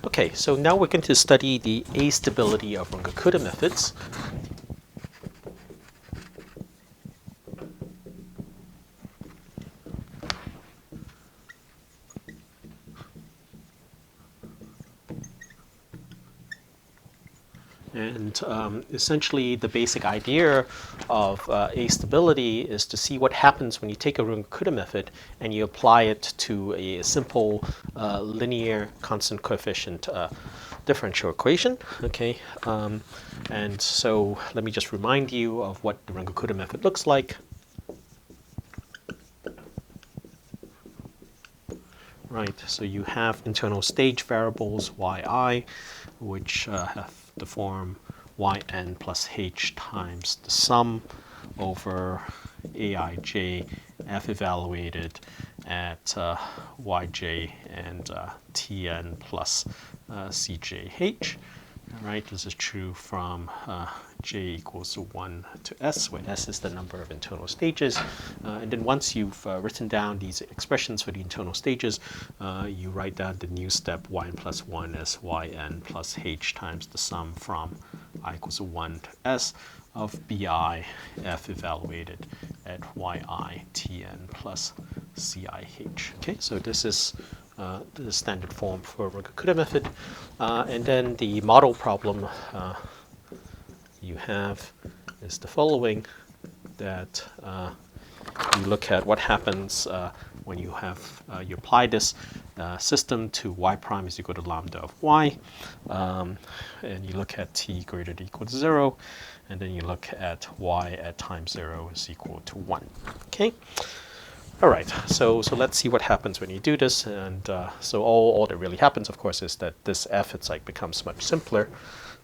Okay, so now we're going to study the astability of Runge-Kutta methods. And essentially, the basic idea of astability is to see what happens when you take a Runge-Kutta method and you apply it to a simple linear constant coefficient differential equation. Okay, and so let me just remind you of what the Runge-Kutta method looks like. Right, so you have internal stage variables yi, which have the form yn plus h times the sum over aij f evaluated at yj and tn plus cjh. All right, this is true from j equals 1 to s, where s is the number of internal stages. And then once you've written down these expressions for the internal stages, you write down the new step yn plus 1 as yn plus h times the sum from I equals 1 to s of bi f evaluated at yi tn plus cih. Okay, so this is the standard form for Runge-Kutta method. And then the model problem you have is the following, that you look at what happens when you have you apply this system to y prime is equal to lambda of y, and you look at t greater than or equal to 0, and then you look at y at time 0 is equal to 1. Okay. All right, so let's see what happens when you do this. And so all that really happens, of course, is that this f becomes much simpler.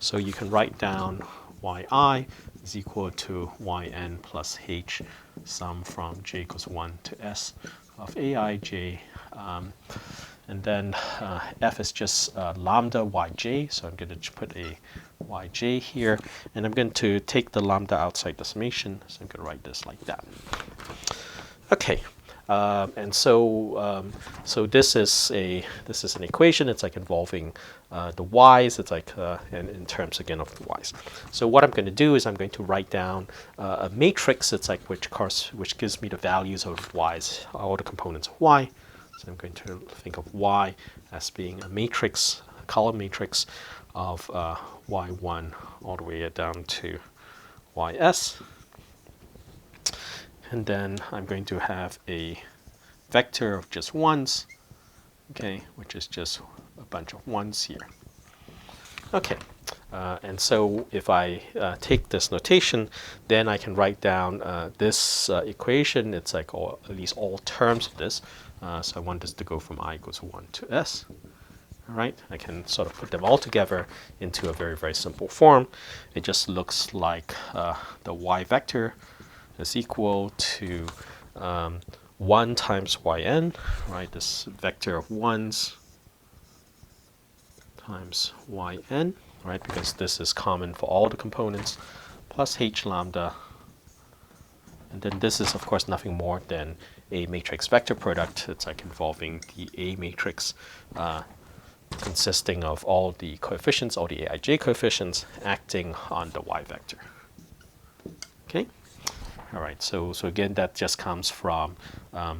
So you can write down yi is equal to yn plus h sum from j equals 1 to s of aij. And then f is just lambda yj, so I'm going to put a yj here. And I'm going to take the lambda outside the summation, so I'm going to write this like that. Okay. And so this is an equation. It's like involving the y's. It's like in terms again of the y's. So what I'm going to do is I'm going to write down a matrix. It's like which gives me the values of y's, all the components of y. So I'm going to think of y as being a matrix, a column matrix of y1 all the way down to ys. And then I'm going to have a vector of just ones, okay, which is just a bunch of ones here. Okay, and so if I take this notation, then I can write down this equation. It's like at least all terms of this. So I want this to go from I equals 1 to s. All right, I can sort of put them all together into a very, very simple form. It just looks like the y vector is equal to 1 times yn, right? This vector of 1s times yn, right? Because this is common for all the components, plus h lambda. And then this is, of course, nothing more than a matrix vector product. It's like involving the A matrix consisting of all the coefficients, all the aij coefficients, acting on the y vector. Okay? All right, so again, that just comes from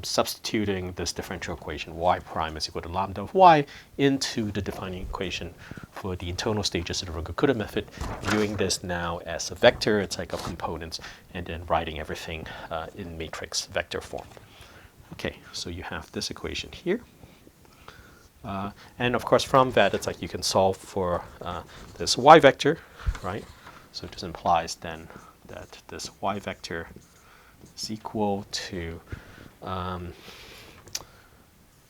substituting this differential equation y prime is equal to lambda of y into the defining equation for the internal stages of the Runge-Kutta method, viewing this now as a vector, it's like of components, and then writing everything in matrix vector form. Okay, so you have this equation here. And of course, from that, it's like you can solve for this y vector, right? So this implies then that this y vector is equal to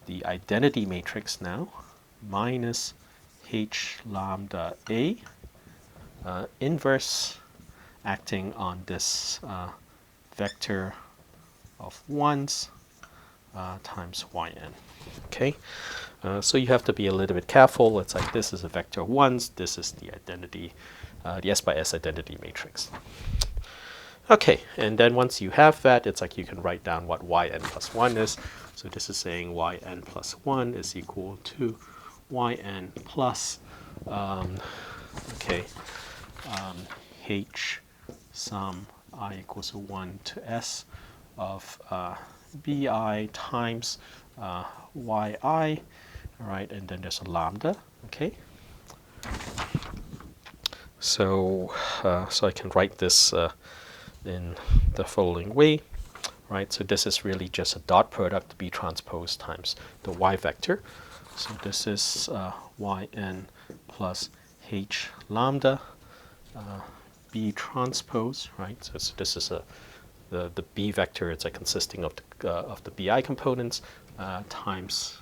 the identity matrix now minus h lambda a inverse acting on this vector of 1s times yn. Okay, so you have to be a little bit careful. It's like this is a vector of 1s, this is the identity, the S by S identity matrix. Okay, and then once you have that, it's like you can write down what yn plus 1 is. So this is saying yn plus 1 is equal to yn plus okay, h sum I equals to 1 to s of bi times yi, all right, and then there's a lambda, okay. So so I can write this in the following way, right? So this is really just a dot product b transpose times the y vector. So this is yn plus h lambda b transpose, right? So this is the b vector. It's consisting of the bi components times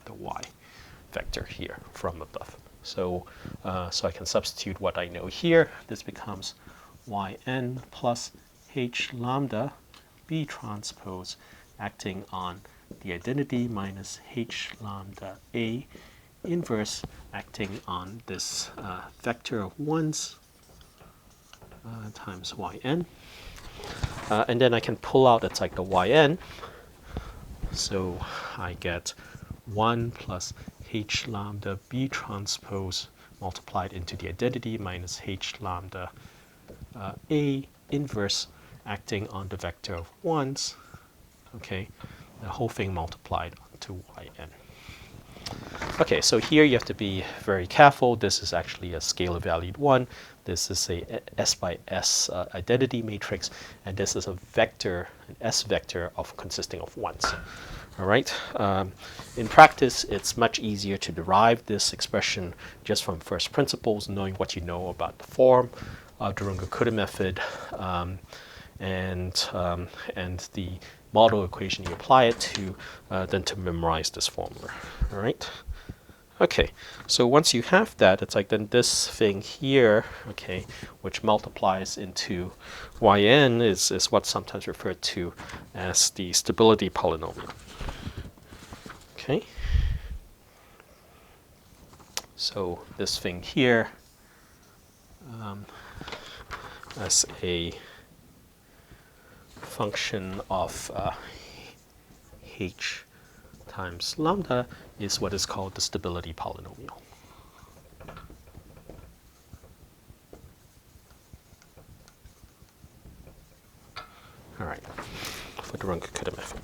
the y vector here from above. So so I can substitute what I know here. This becomes yn plus h lambda b transpose acting on the identity minus h lambda a inverse acting on this vector of 1s times yn. And then I can pull out, it's like the yn. So I get 1 plus h lambda b transpose multiplied into the identity minus h lambda a inverse acting on the vector of 1s, okay, the whole thing multiplied onto yn. Okay, so here you have to be very careful. This is actually a scalar valued 1. This is a S by S identity matrix, and this is a vector, an S vector of consisting of 1s. All right. In practice, it's much easier to derive this expression just from first principles, knowing what you know about the form of the Runge-Kutta method, and the model equation you apply it to, then to memorize this formula. All right. Okay, so once you have that, it's like then this thing here, okay, which multiplies into yn is what's sometimes referred to as the stability polynomial. Okay, so this thing here as a function of h times lambda is what is called the stability polynomial. All right, for the Runge-Kutta method.